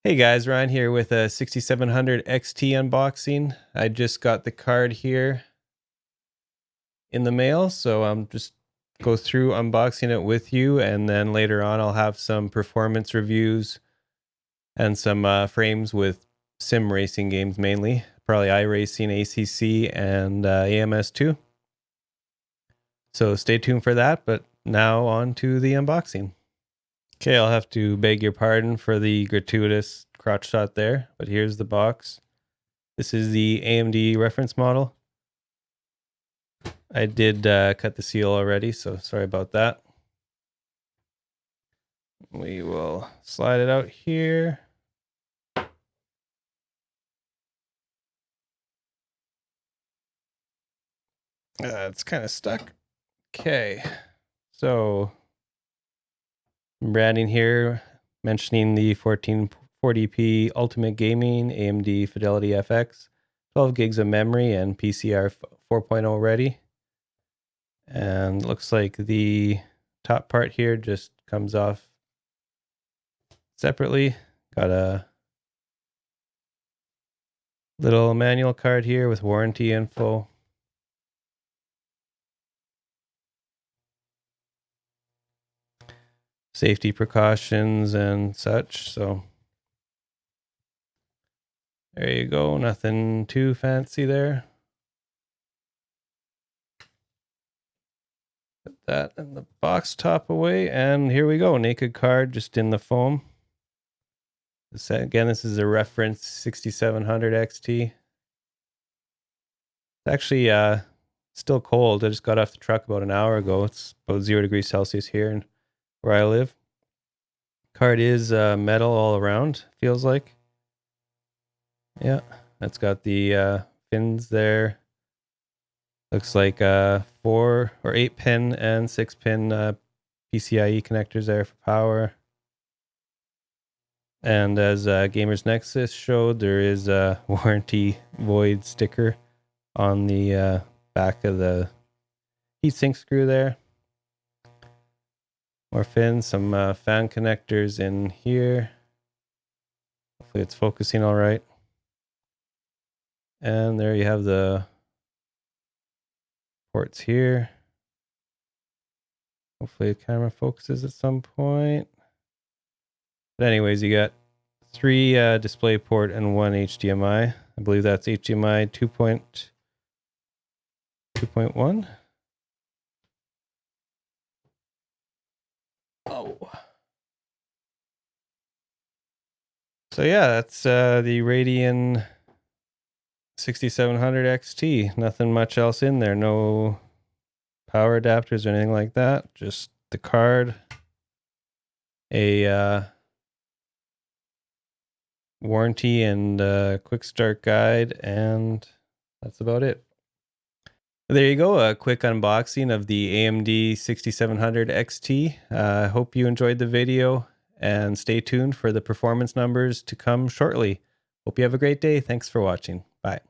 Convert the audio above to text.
Hey guys, Ryan here with a 6700 XT unboxing. I just got the card here in the mail, so I'm just go through unboxing it with you, and then later on I'll have some performance reviews and some frames with sim racing games mainly, probably iRacing, ACC, and AMS2. So stay tuned for that, but now on to the unboxing. Okay, I'll have to beg your pardon for the gratuitous crotch shot there, but here's the box. This is the AMD reference model. I did cut the seal already, so sorry about that. We will slide it out here. It's kind of stuck. Okay, so branding here, mentioning the 1440p Ultimate Gaming AMD Fidelity FX, 12 gigs of memory, and PCI 4.0 ready. And looks like the top part here just comes off separately. Got a little manual card here with warranty info. Safety precautions and such. So there you go. Nothing too fancy there. Put that in the box top away. And here we go. Naked card just in the foam. Again, this is a reference 6700 XT. It's actually still cold. I just got off the truck about an hour ago. It's about 0 degrees Celsius here where I live. Card is metal all around, feels like. Yeah, that's got the fins there. Looks like 4 or 8 pin and 6 pin PCIe connectors there for power. And as Gamers Nexus showed, there is a warranty void sticker on the back of the heatsink screw there. More fins, some fan connectors in here. Hopefully it's focusing all right. And there you have the ports here. Hopefully the camera focuses at some point. But anyways, you got 3 display port and 1 HDMI. I believe that's HDMI 2.1. Oh. So yeah, that's the Radeon 6700 XT. Nothing much else in there. No power adapters or anything like that. Just the card, a warranty and quick start guide, and that's about it. There you go, a quick unboxing of the AMD 6700 XT. I hope you enjoyed the video, and stay tuned for the performance numbers to come shortly. Hope you have a great day. Thanks for watching. Bye.